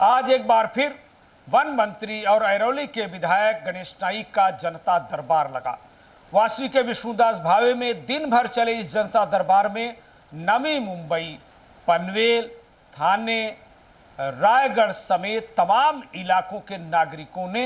आज एक बार फिर वन मंत्री और ऐरोली के विधायक गणेश नाइक का जनता दरबार लगा। वाशी के विष्णुदास भावे में दिन भर चले इस जनता दरबार में नवी मुंबई, पनवेल, थाने, रायगढ़ समेत तमाम इलाकों के नागरिकों ने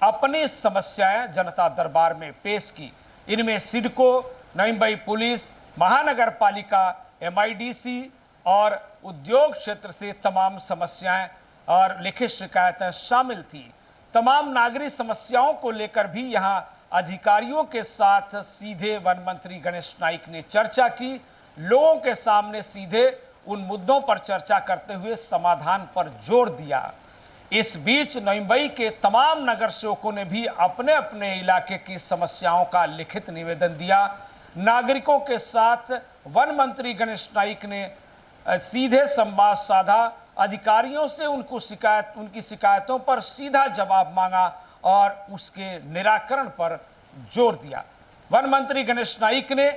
अपनी समस्याएं जनता दरबार में पेश की। इनमें सिडको, नवी मुंबई पुलिस, महानगर पालिका, MIDC और उद्योग क्षेत्र से तमाम समस्याएं और लिखित शिकायतें शामिल थी। तमाम नागरिक समस्याओं को लेकर भी यहां अधिकारियों के साथ सीधे वन मंत्री गणेश नाइक ने चर्चा की। लोगों के सामने सीधे उन मुद्दों पर चर्चा करते हुए समाधान पर जोर दिया। इस बीच नवी मुंबई के तमाम नगर सेवकों ने भी अपने अपने इलाके की समस्याओं का लिखित निवेदन दिया। नागरिकों के साथ वन मंत्री गणेश नाइक ने सीधे संवाद साधा, अधिकारियों से उनकी शिकायतों पर सीधा जवाब मांगा और उसके निराकरण पर जोर दिया। वन मंत्री गणेश नाइक ने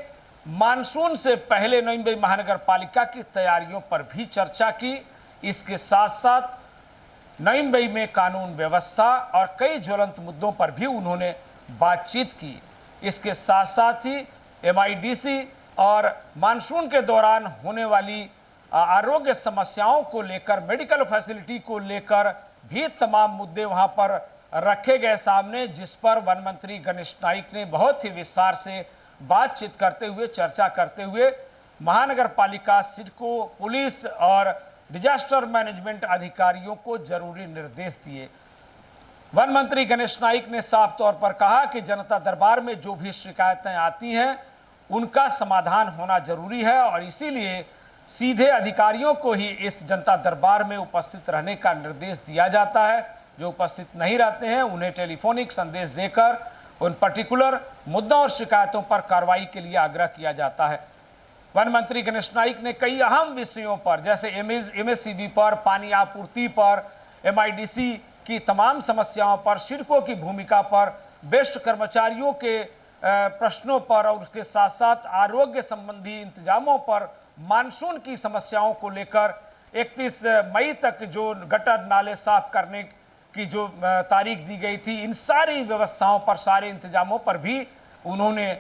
मानसून से पहले नवी मुंबई महानगर पालिका की तैयारियों पर भी चर्चा की। इसके साथ साथ नवी मुंबई में कानून व्यवस्था और कई ज्वलंत मुद्दों पर भी उन्होंने बातचीत की। इसके साथ साथ ही MIDC और मानसून के दौरान होने वाली आरोग्य समस्याओं को लेकर, मेडिकल फैसिलिटी को लेकर भी तमाम मुद्दे वहां पर रखे गए सामने, जिस पर वन मंत्री गणेश नाइक ने बहुत ही विस्तार से बातचीत करते हुए, चर्चा करते हुए महानगर पालिका, सिडको, पुलिस और डिजास्टर मैनेजमेंट अधिकारियों को जरूरी निर्देश दिए। वन मंत्री गणेश नाइक ने साफ तौर पर कहा कि जनता दरबार में जो भी शिकायतें आती हैं उनका समाधान होना जरूरी है और इसीलिए सीधे अधिकारियों को ही इस जनता दरबार में उपस्थित रहने का निर्देश दिया जाता है। जो उपस्थित नहीं रहते हैं उन्हें टेलीफोनिक संदेश देकर उन पर्टिकुलर मुद्दों और शिकायतों पर कार्रवाई के लिए आग्रह किया जाता है। वन मंत्री गणेश नाइक ने कई अहम विषयों पर, जैसे MSCB पर, पानी आपूर्ति पर, MIDC की तमाम समस्याओं पर, सिडको की भूमिका पर, बेस्ट कर्मचारियों के प्रश्नों पर और उसके साथ साथ आरोग्य संबंधी इंतजामों पर, मानसून की समस्याओं को लेकर 31 मई तक जो गटर नाले साफ करने की जो तारीख दी गई थी, इन सारी व्यवस्थाओं पर, सारे इंतजामों पर भी उन्होंने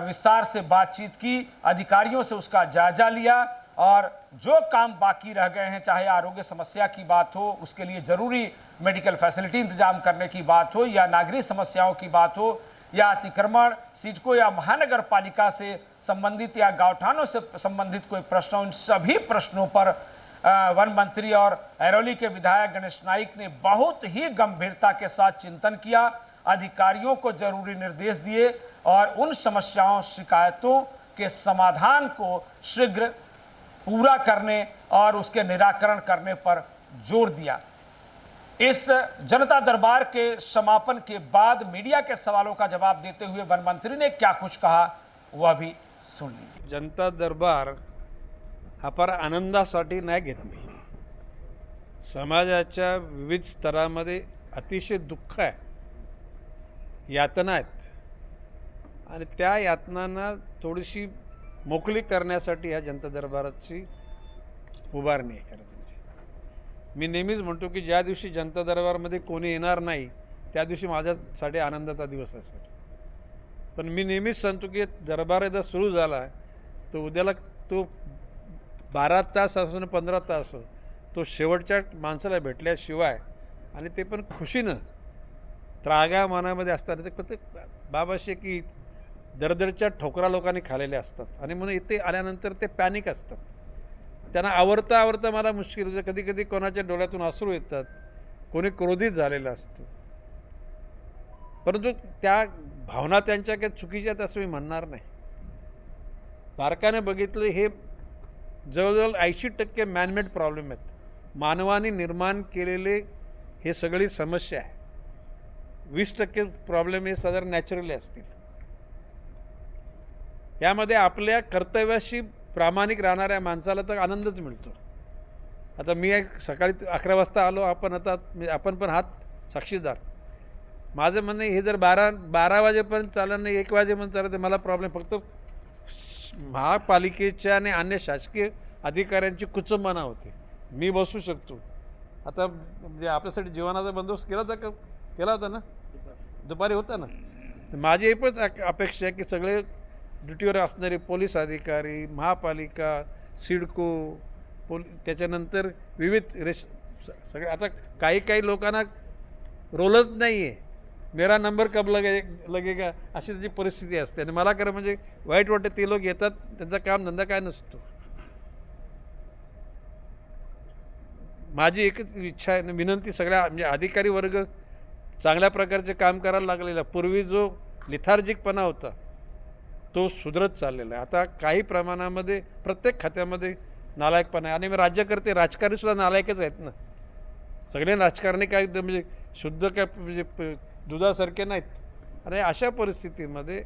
विस्तार से बातचीत की, अधिकारियों से उसका जायजा लिया और जो काम बाकी रह गए हैं, चाहे आरोग्य समस्या की बात हो, उसके लिए जरूरी मेडिकल फैसिलिटी इंतजाम करने की बात हो, या नागरिक समस्याओं की बात हो, या अतिक्रमण, सिडको या महानगर पालिका से संबंधित या गांवठानों से संबंधित कोई प्रश्न, उन सभी प्रश्नों पर वन मंत्री और ऐरोली के विधायक गणेश नाइक ने बहुत ही गंभीरता के साथ चिंतन किया, अधिकारियों को जरूरी निर्देश दिए और उन समस्याओं, शिकायतों के समाधान को शीघ्र पूरा करने और उसके निराकरण करने पर जोर दिया। इस जनता दरबार के समापन के बाद मीडिया के सवालों का जवाब देते हुए वन मंत्री ने क्या कुछ कहा वह भी सुन लीजिए। जनता दरबार हा फार आनंदासाठी नाही घेत मी। समाजाच्या विविध स्तरामध्ये अतिशय दुःख आहे, यातना आहेत आणि त्या यातनांना थोडीशी मोकळी करण्यासाठी ह्या जनता दरबाराची उभारणी आहे। मी नेहमीच म्हणतो की ज्या दिवशी जनता दरबारमध्ये कोणी येणार नाही त्या दिवशी माझ्यासाठी आनंदाचा दिवस असतो। पण मी नेहमीच सांगतो की दरबार एकदा सुरू झाला तर उद्याला तो 12 तास असो ना 15 तास असो, तो शेवटच्या माणसाला भेटल्याशिवाय आणि ते पण खुशीनं, त्रागा मनामध्ये असतात, ते प्रत्येक बाबाशी की दरदरच्या ठोकरा लोकांनी खाल्लेल्या असतात आणि म्हणून इथे आल्यानंतर ते पॅनिक असतात। त्यांना आवरता आवरता मला मुश्किल होतं, कधी कधी कोणाच्या डोळ्यातून अश्रू येतात, कोणी क्रोधित झालेला असतो, परंतु त्या भावना त्यांच्या काही चुकीच्या आहेत असं मी म्हणणार नाही। बारकाने बघितलं, हे जवळजवळ 80% मॅनमेड प्रॉब्लेम आहेत, मानवाने निर्माण केलेले हे सगळी समस्या आहे। 20% प्रॉब्लेम हे साधारण नॅचरली असतील। यामध्ये आपल्या कर्तव्याशी प्रामाणिक राहणाऱ्या माणसाला तर आनंदच मिळतो। आता मी सकाळी 11 वाजता आलो, आपण पण हात साक्षीदार। माझं म्हणणं हे जर 12 वाजेपर्यंत चाललं नाही, 1 वाजेपर्यंत चाललं तर मला प्रॉब्लेम फक्त महापालिकेच्या आणि अन्य शासकीय अधिकाऱ्यांची कुचंबना होते। मी बसू शकतो, आता म्हणजे आपल्यासाठी जेवणाचा बंदोबस्त केला होता ना, दुपारी होता ना. तर माझी एकच अपेक्षा आहे की सगळे ड्युटीवर असणारे पोलीस अधिकारी, महापालिका, सिडको, त्याच्यानंतर विविध सगळे, आता काही लोकांना रोलच नाही आहे, मेरा नंबर कब लगेगा अशी त्याची परिस्थिती असते. आणि मला खरं म्हणजे वाईट वाटतं, ते लोक येतात, त्यांचा काम धंदा काय नसतो. माझी एकच इच्छा आहे, विनंती सगळ्या म्हणजे अधिकारी वर्ग चांगल्या प्रकारचे काम करायला लागलेला. पूर्वी जो लिथार्जिकपणा होता तो सुधरत चाललेला आहे. आता काही प्रमाणामध्ये प्रत्येक खात्यामध्ये नालायकपणा आहे. आणि मी राज्यकर्ते, राजकारणीसुद्धा नालायकच आहेत ना. सगळे राजकारणी काय म्हणजे शुद्ध काय म्हणजे दुधासारखे नाहीत. आणि अशा परिस्थितीमध्ये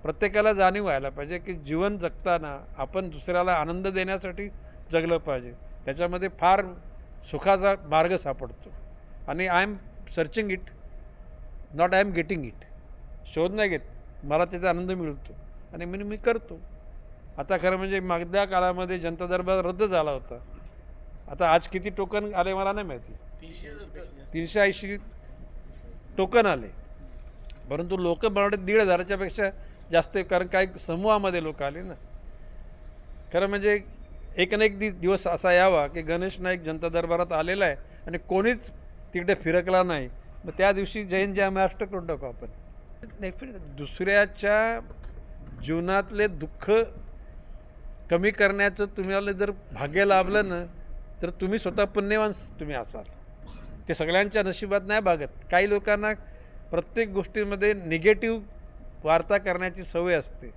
प्रत्येकाला जाणीव व्हायला पाहिजे की जीवन जगताना आपण दुसऱ्याला आनंद देण्यासाठी जगलं पाहिजे. त्याच्यामध्ये फार सुखाचा मार्ग सापडतो. आणि I am searching it, not I am getting it. शोध नाही घेत, मला त्याचा आनंद मिळतो आणि मी करतो. आता खरं म्हणजे मागच्या काळामध्ये जनता दरबार रद्द झाला होता. आता आज किती टोकन आले मला नाही माहिती, 380 टोकन आले. परंतु लोक मला 1,500च्या पेक्षा जास्त, कारण काही समूहामध्ये लोक आले ना. खरं म्हणजे एक ना एक दिवस असा यावा की गणेश नाईक जनता दरबारात आलेला आहे आणि कोणीच तिकडे फिरकला नाही. मग त्या दिवशी जैन जय महाराष्ट्र करून टाकू आपण. नाही, दुसऱ्याच्या जीवनातले दुःख कमी करण्याचं तुम्हाला जर भाग्य लाभलं ना, तर तुम्ही स्वतः पुण्यवान तुम्ही असाल. ते सगळ्यांच्या नशिबात नाही भागत. काही लोकांना प्रत्येक गोष्टीमध्ये निगेटिव्ह वार्ता करण्याची सवय असते.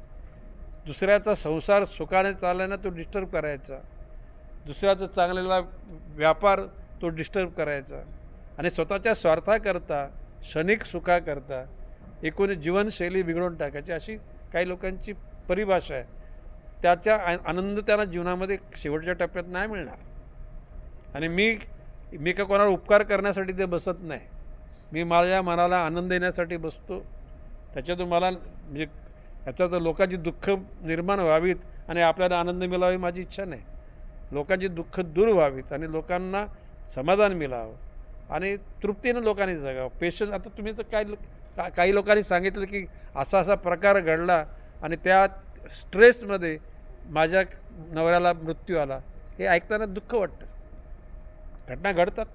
दुसऱ्याचा संसार सुखाने चालल्यानं तो डिस्टर्ब करायचा, दुसऱ्याचा चांगलेला व्यापार तो डिस्टर्ब करायचा, आणि स्वतःच्या स्वार्थाकरता, क्षणिक सुखाकरता एकूण जीवनशैली बिघडवून टाकायची, अशी काही लोकांची परिभाषा आहे. त्याचा आनंद त्यांना जीवनामध्ये शेवटच्या टप्प्यात नाही मिळणार. आणि मी का कोणाला उपकार करण्यासाठी ते बसत नाही. मी माझ्या मनाला आनंद देण्यासाठी बसतो. त्याच्यातून मला म्हणजे याचा तर लोकांची दुःख निर्माण व्हावीत आणि आपल्याला आनंद मिळावी माझी इच्छा नाही. लोकांची दुःख दूर व्हावीत आणि लोकांना समाधान मिळावं आणि तृप्तीनं लोकांनी जगावं. पेशन्स. आता तुम्ही तर काही लोकांनी सांगितलं की असा प्रकार घडला आणि त्या स्ट्रेसमध्ये माझ्या नवऱ्याला मृत्यू आला. हे ऐकताना दुःख वाटतं. घटना घडतात.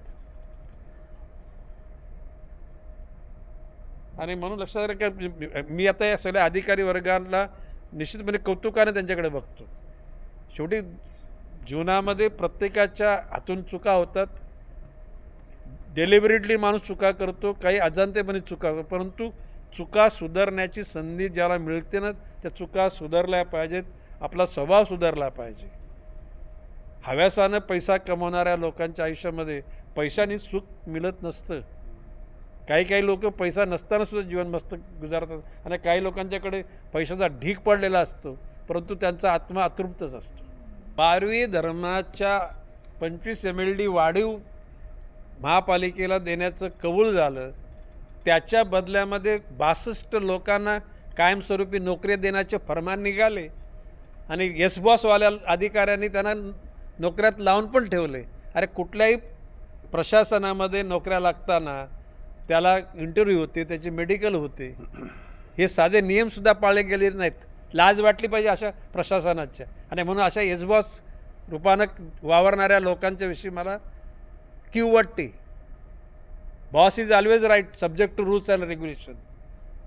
आणि म्हणून लक्षात राहा की मी आता या सगळ्या अधिकारी वर्गाला निश्चितपणे कौतुकाने त्यांच्याकडे बघतो. शेवटी जीवनामध्ये प्रत्येकाच्या हातून चुका होतात. डेलिबरेटली माणूस चुका करतो, काही अजाणतेपणे चुका करतो. परंतु चुका सुधारण्याची संधी ज्याला मिळते ना, त्या चुका सुधारल्या पाहिजेत. आपला स्वभाव सुधारला पाहिजे. हव्यासानं पैसा कमवणाऱ्या लोकांच्या आयुष्यामध्ये पैशाने सुख मिळत नसतं. काही लोक पैसा नसताना सुद्धा जीवन मस्त गुजारतात आणि काही लोकांच्याकडे पैशाचा ढीग पडलेला असतो, परंतु त्यांचा आत्मा अतृप्तच असतो. बारवी धर्माच्या 25 MLD वाढीव महापालिकेला देण्याचं कबूल झालं. त्याच्या बदल्यामध्ये 62 लोकांना कायमस्वरूपी नोकरी देण्याचे फरमान निघाले आणि येस बॉसवाल्या अधिकाऱ्यांनी त्यांना नोकऱ्यात लावून पण ठेवले. अरे, कुठल्याही प्रशासनामध्ये नोकऱ्या लागताना त्याला इंटरव्ह्यू होते, त्याचे मेडिकल होते. हे साधे नियमसुद्धा पाळले गेले नाहीत. लाज वाटली पाहिजे अशा प्रशासनाच्या. आणि म्हणून अशा येस बॉस रूपानं वावरणाऱ्या लोकांच्या विषयी मला कीव वाटते. Boss is always right subject to rules and regulation.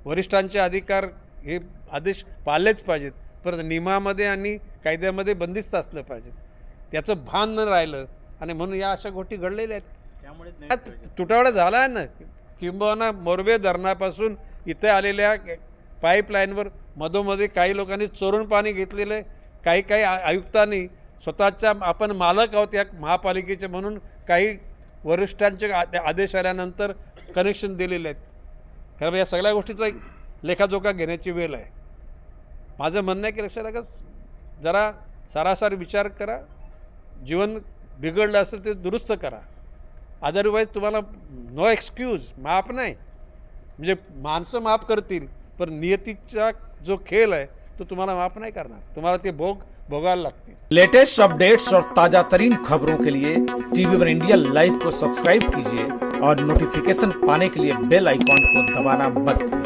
वरिष्ठांचे अधिकार हे आदेश पाळलेच पाहिजेत, परंतु नियमामध्ये आणि कायद्यामध्ये बंदिस्त असलं पाहिजे. त्याचं भान न राहिलं आणि म्हणून या अशा गोष्टी घडलेल्या आहेत. त्यामुळे तुटवडा झाला आहे ना. किंबहुना मोरबे धरणापासून इथे आलेल्या पाईपलाईनवर मधोमध्ये काही लोकांनी चोरून पाणी घेतलेलं आहे. काही आयुक्तांनी स्वतःच्या आपण मालक आहोत या महापालिकेचे म्हणून काही वरिष्ठांचे आदेश आल्यानंतर कनेक्शन दिलेले आहेत. खरं या सगळ्या गोष्टीचा एक लेखाजोखा घेण्याची वेळ आहे. माझं म्हणणं आहे की लक्षात राखा, जरा सारासार विचार करा. जीवन बिघडलं असेल ते दुरुस्त करा. अदरवाईज तुम्हाला नो एक्सक्यूज, माफ नाही. म्हणजे माणसं माफ करतील, पण नियतीचा जो खेळ आहे तो तुम्हाला माफ नाही करणार. तुम्हाला ते भोग भोगायला लागतील. लेटेस्ट अपडेट्स और ताजा तरीन खबरों के लिए टीवी वन इंडिया लाइव को सब्सक्राइब कीजिए और नोटिफिकेशन पाने के लिए बेल आइकॉन को दबाना मत भूलिए.